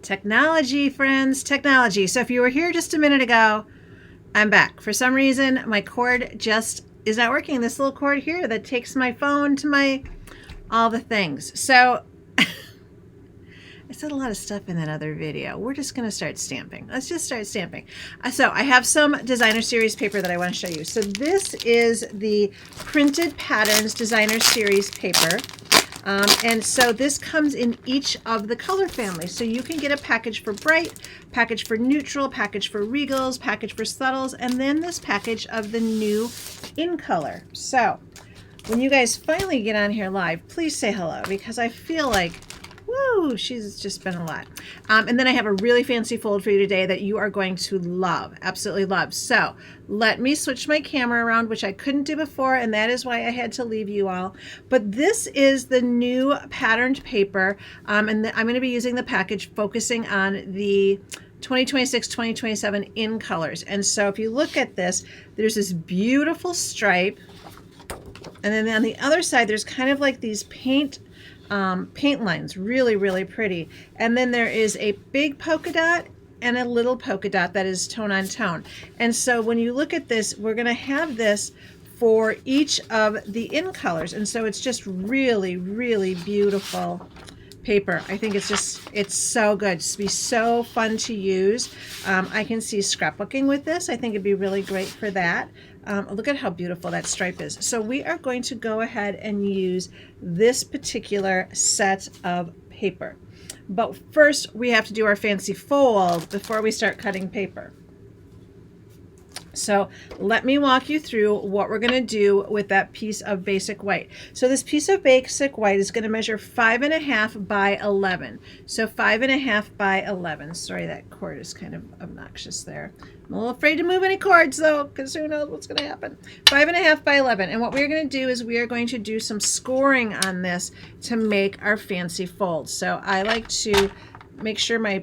Technology, friends, technology. So if you were here just a minute ago, I'm back. For some reason, my cord just is not working. This little cord here that takes my phone to my, all the things. So I said a lot of stuff in that other video. We're just going to start stamping. Let's just start stamping. So I have some designer series paper that I want to show you. So this is the Printed Patterns designer series paper. And so this comes in each of the color families. So you can get a package for bright, package for neutral, package for regals, package for subtles, and then this package of the new in color. So when you guys finally get on here live, please say hello, because I feel like, woo, she's just been a lot. And then I have a really fancy fold for you today that you are going to love, absolutely love. So let me switch my camera around, which I couldn't do before, and that is why I had to leave you all. But this is the new patterned paper, and I'm going to be using the package focusing on the 2026-2027 in colors. And so if you look at this, there's this beautiful stripe, and then on the other side there's kind of like these paint lines, really, really pretty. And then there is a big polka dot and a little polka dot that is tone on tone. And so when you look at this, we're going to have this for each of the in colors. And so it's just really, really beautiful paper. I think it's so good. It's be so fun to use. I can see scrapbooking with this. I think it'd be really great for that. Look at how beautiful that stripe is. So we are going to go ahead and use this particular set of paper. But first we have to do our fancy fold before we start cutting paper. So let me walk you through what we're going to do with that piece of basic white. So this piece of basic white is going to measure 5.5 by 11. So 5.5 by 11. Sorry, that cord is kind of obnoxious there. I'm a little afraid to move any cords though, because who knows what's going to happen. 5.5 by 11. And what we're going to do is we are going to do some scoring on this to make our fancy folds. So I like to make sure my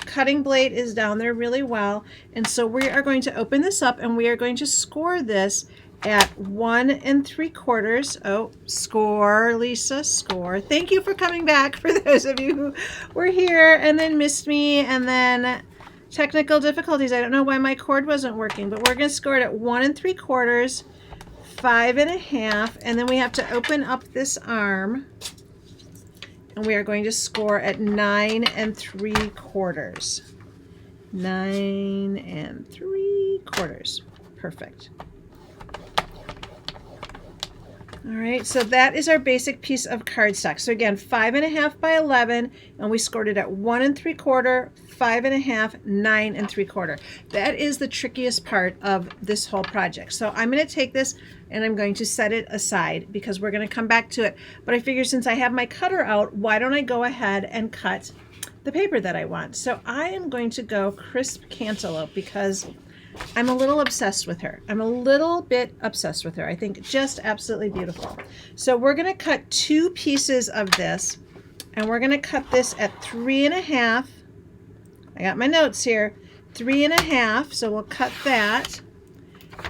cutting blade is down there really well. And so we are going to open this up and we are going to score this at 1 3/4. Oh, score, Lisa, score. Thank you for coming back, for those of you who were here and then missed me, and then technical difficulties. I don't know why my cord wasn't working, but we're going to score it at 1 3/4, 5.5, and then we have to open up this arm. And we are going to score at 9 3/4. 9 3/4. Perfect. All right, so that is our basic piece of cardstock. So again, 5.5 by 11, and we scored it at 1 3/4, 5.5, 9 3/4. That is the trickiest part of this whole project. So I'm going to take this and I'm going to set it aside because we're going to come back to it. But I figure since I have my cutter out, why don't I go ahead and cut the paper that I want? So I am going to go crisp Canteloupe because I'm a little obsessed with her. I'm a little bit obsessed with her. I think just absolutely beautiful. So we're going to cut 2 pieces of this, and we're going to cut this at 3.5. I got my notes here. 3.5. So we'll cut that.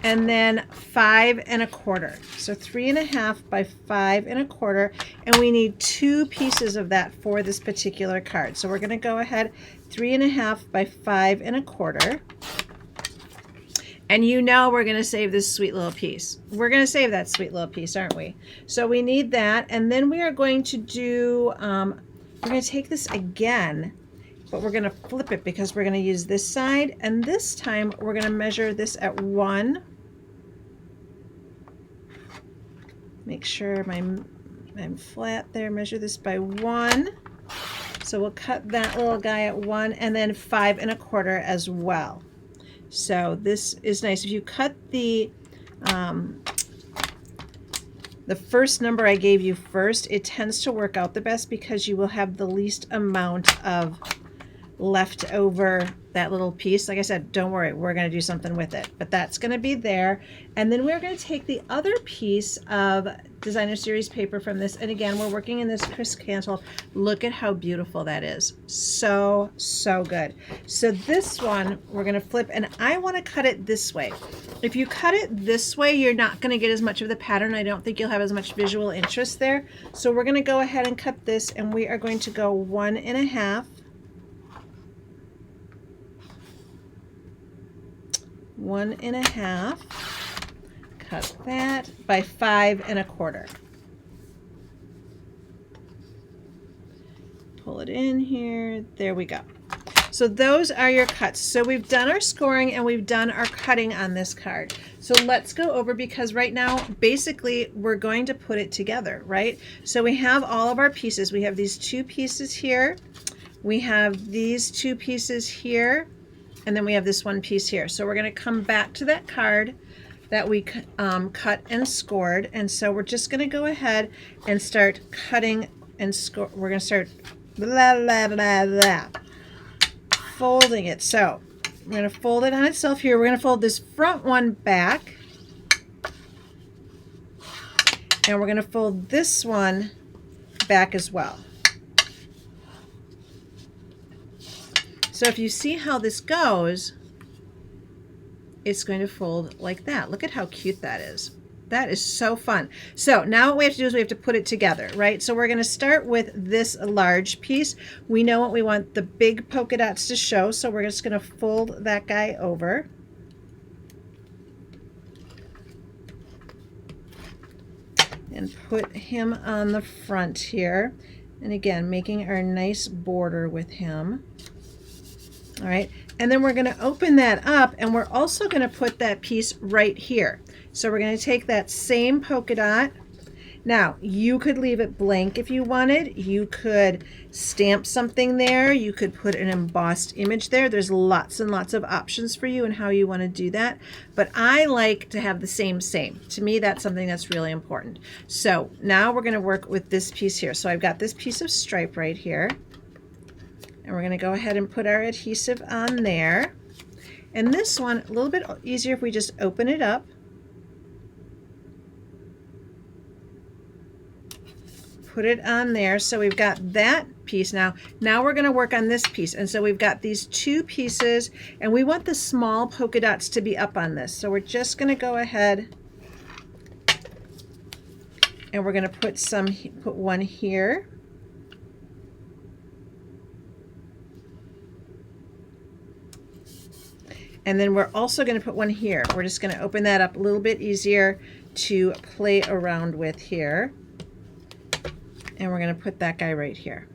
And then 5 1/4. So 3.5 by 5 1/4, and we need 2 pieces of that for this particular card. So we're going to go ahead 3.5 by 5 1/4. And you know we're going to save this sweet little piece. We're going to save that sweet little piece, aren't we? So we need that, and then we are going to do, we're going to take this again, but we're going to flip it because we're going to use this side, and this time we're going to measure this at 1. Make sure I'm flat there. Measure this by 1. So we'll cut that little guy at 1, and then 5 1/4 as well. So this is nice. If you cut the first number I gave you first, it tends to work out the best because you will have the least amount of left over that little piece. Like I said, don't worry, we're going to do something with it, but that's going to be there. And then we're going to take the other piece of designer series paper from this, and again, we're working in this crisp Canteloupe. Look at how beautiful that is. So good. So this one we're going to flip, and I want to cut it this way. If you cut it this way, you're not going to get as much of the pattern. I don't think you'll have as much visual interest there. So we're going to go ahead and cut this, and we are going to go 1 1/2. 1.5. Cut that by 5 1/4. Pull it in here. There we go. So those are your cuts. So we've done our scoring and we've done our cutting on this card. So let's go over, because right now, basically, we're going to put it together, right? So we have all of our pieces. We have these 2 pieces here. We have these 2 pieces here. And then we have this 1 piece here. So we're going to come back to that card that we cut and scored. And so we're just going to go ahead and start cutting and score. We're going to start blah, blah, blah, blah, folding it. So we're going to fold it on itself here. We're going to fold this front one back. And we're going to fold this one back as well. So if you see how this goes, it's going to fold like that. Look at how cute that is. That is so fun. So now what we have to do is we have to put it together, right? So we're going to start with this large piece. We know what we want the big polka dots to show, so we're just going to fold that guy over. And put him on the front here. And again, making our nice border with him. All right, and then we're going to open that up, and we're also going to put that piece right here. So we're going to take that same polka dot. Now, you could leave it blank if you wanted. You could stamp something there. You could put an embossed image there. There's lots and lots of options for you and how you want to do that. But I like to have the same. To me, that's something that's really important. So now we're going to work with this piece here. So I've got this piece of stripe right here. And we're going to go ahead and put our adhesive on there. And this one, a little bit easier if we just open it up. Put it on there. So we've got that piece now. Now we're going to work on this piece. And so we've got these 2 pieces, and we want the small polka dots to be up on this. So we're just going to go ahead and we're going to put one here. And then we're also going to put one here. We're just going to open that up a little bit easier to play around with here. And we're going to put that guy right here.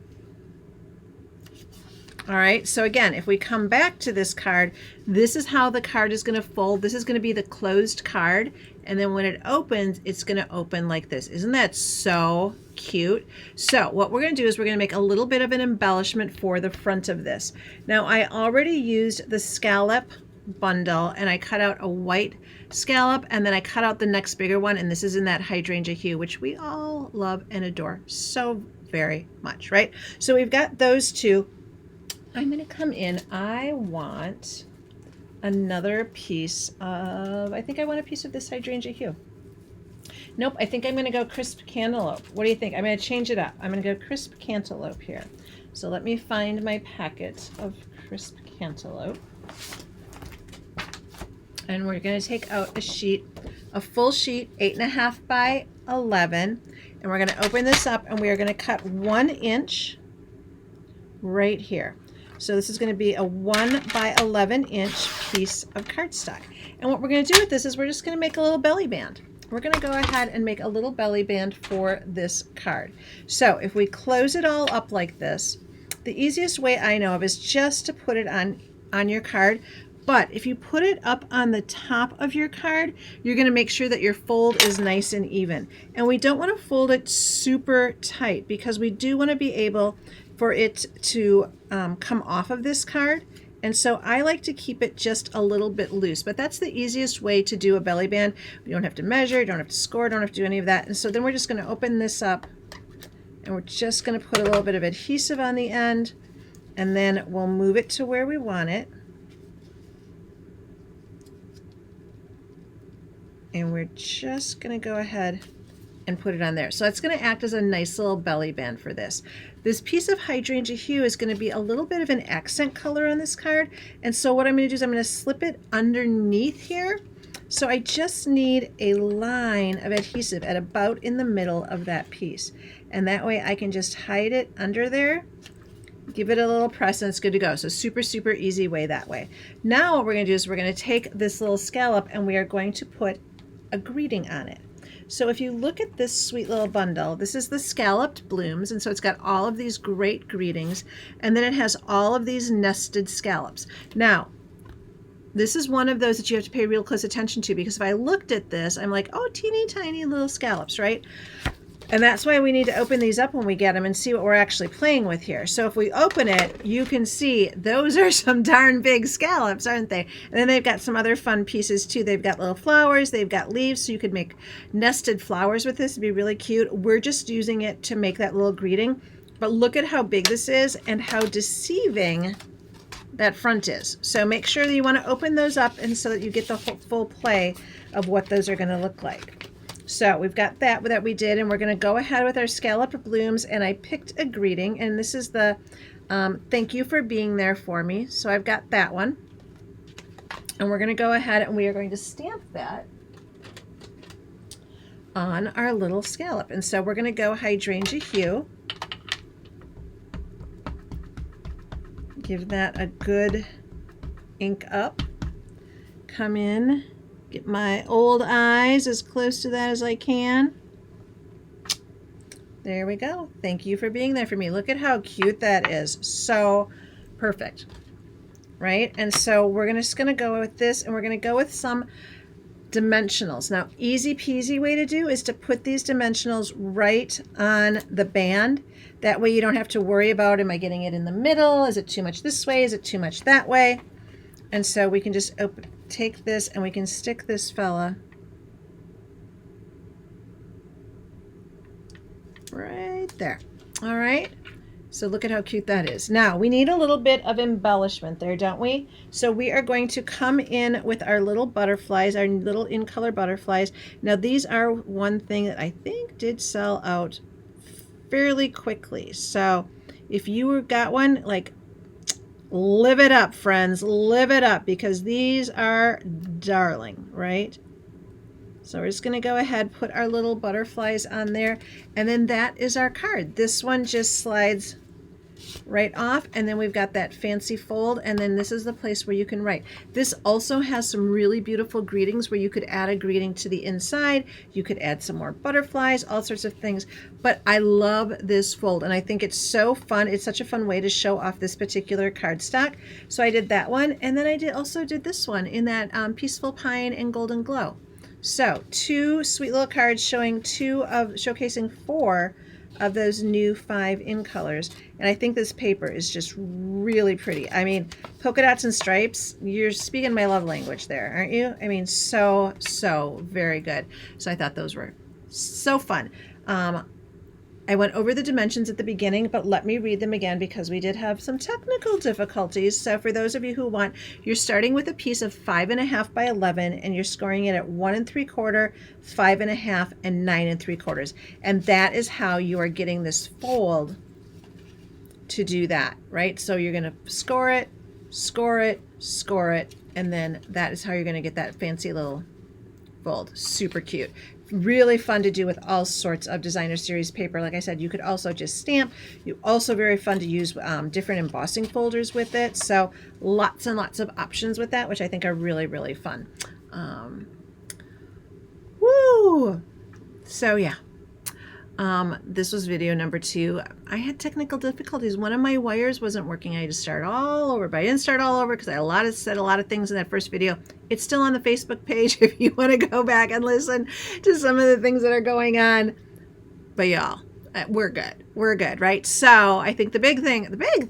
All right, so again, if we come back to this card, this is how the card is going to fold. This is going to be the closed card. And then when it opens, it's going to open like this. Isn't that so cute? So what we're going to do is we're going to make a little bit of an embellishment for the front of this. Now, I already used the scallop bundle, and I cut out a white scallop, and then I cut out the next bigger one, and this is in that Hydrangea Hue, which we all love and adore so very much, right? So we've got those 2. I'm going to come in. I want another piece of, I think I want a piece of this Hydrangea Hue. Nope, I think I'm going to go crisp cantaloupe. What do you think? I'm going to change it up. I'm going to go crisp cantaloupe here. So let me find my packet of crisp cantaloupe. And we're going to take out a sheet, a full sheet, 8.5 by 11. And we're going to open this up, and we are going to cut 1 inch right here. So this is going to be a 1 by 11 inch piece of cardstock. And what we're going to do with this is we're just going to make a little belly band. We're going to go ahead and make a little belly band for this card. So if we close it all up like this, the easiest way I know of is just to put it on your card. But if you put it up on the top of your card, you're going to make sure that your fold is nice and even. And we don't want to fold it super tight, because we do want to be able for it to come off of this card. And so I like to keep it just a little bit loose, but that's the easiest way to do a belly band. You don't have to measure, you don't have to score, don't have to do any of that. And so then we're just going to open this up, and we're just going to put a little bit of adhesive on the end, and then we'll move it to where we want it. And we're just going to go ahead and put it on there. So it's going to act as a nice little belly band for this. This piece of Hydrangea Hue is going to be a little bit of an accent color on this card. And so what I'm going to do is I'm going to slip it underneath here. So I just need a line of adhesive at about in the middle of that piece. And that way I can just hide it under there give it a little press, and it's good to go. So super, super easy way that way. Now what we're going to do is we're going to take this little scallop and we are going to put a greeting on it. So if you look at this sweet little bundle, this is the Scalloped blooms, and so it's got all of these great greetings, and then it has all of these nested scallops. Now, this is one of those that you have to pay real close attention to, because if I looked at this, I'm like, oh, teeny tiny little scallops, right? And that's why we need to open these up when we get them and see what we're actually playing with here. So if we open it, you can see those are some darn big scallops, aren't they? And then they've got some other fun pieces too. They've got little flowers, they've got leaves, so you could make nested flowers with this. It'd be really cute. We're just using it to make that little greeting. But look at how big this is and how deceiving that front is. So make sure that you want to open those up and so that you get the full play of what those are going to look like. So we've got that we did, and we're going to go ahead with our scalloped blooms, and I picked a greeting, and this is the thank you for being there for me. So I've got that one, and we're going to go ahead and we are going to stamp that on our little scallop. And so we're going to go Hydrangea Hue, give that a good ink up, come in, get my old eyes as close to that as I can. There we go. Thank you for being there for me. Look at how cute that is. So perfect, right? And so we're just going to go with this, and we're going to go with some dimensionals. Now, easy peasy way to do is to put these dimensionals right on the band. That way you don't have to worry about, am I getting it in the middle? Is it too much this way? Is it too much that way? And so we can just take this and we can stick this fella right there. All right. So look at how cute that is. Now we need a little bit of embellishment there, don't we? So we are going to come in with our little butterflies, our little in color butterflies. Now these are one thing that I think did sell out fairly quickly. So if you got one, like, live it up, friends, live it up, because these are darling, right? So we're just going to go ahead, put our little butterflies on there, and then that is our card. This one just slides right off, and then we've got that fancy fold, and then this is the place where you can write. This also has some really beautiful greetings where you could add a greeting to the inside. You could add some more butterflies, all sorts of things. But I love this fold, and I think it's so fun. It's such a fun way to show off this particular cardstock. So I did that one, and then I also did this one in that Peaceful Pine and Golden Glow. So 2 sweet little cards showcasing 4 of those new 5 in colors. And I think this paper is just really pretty. I mean, polka dots and stripes, you're speaking my love language there, aren't you? I mean, so very good. So I thought those were so fun. I went over the dimensions at the beginning, but let me read them again because we did have some technical difficulties. So for those of you who want, you're starting with a piece of 5.5 by 11, and you're scoring it at 1 3/4, 5.5, and 9 3/4. And that is how you are getting this fold to do that, right? So you're going to score it, score it, score it, and then that is how you're going to get that fancy little fold. Super cute. Really fun to do with all sorts of designer series paper. Like I said, you could also just stamp. You also very fun to use different embossing folders with it. So lots and lots of options with that, which I think are really, really fun. Woo! So yeah. This was video number 2. I had technical difficulties. One of my wires wasn't working. I had to start all over, but I didn't start all over because I said a lot of things in that first video. It's still on the Facebook page if you want to go back and listen to some of the things that are going on. But y'all, we're good. We're good, right? So I think the big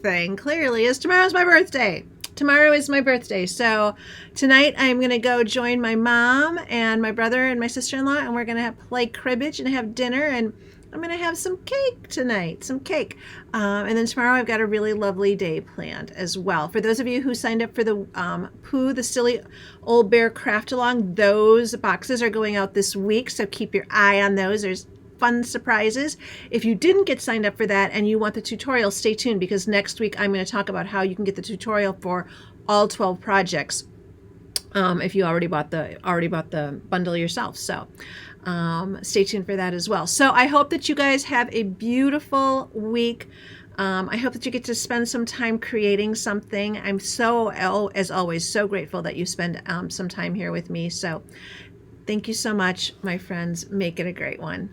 thing clearly is tomorrow's my birthday. Tomorrow is my birthday. So tonight I'm going to go join my mom and my brother and my sister-in-law, and we're going to play cribbage and have dinner, and I'm going to have some cake tonight, some cake. And then tomorrow I've got a really lovely day planned as well. For those of you who signed up for the Pooh, the Silly Old Bear Craft Along, those boxes are going out this week, so keep your eye on those. There's fun surprises. If you didn't get signed up for that and you want the tutorial, stay tuned, because next week I'm going to talk about how you can get the tutorial for all 12 projects if you already bought the bundle yourself. So stay tuned for that as well. So I hope that you guys have a beautiful week. I hope that you get to spend some time creating something. I'm so, as always, so grateful that you spend some time here with me. So thank you so much, my friends. Make it a great one.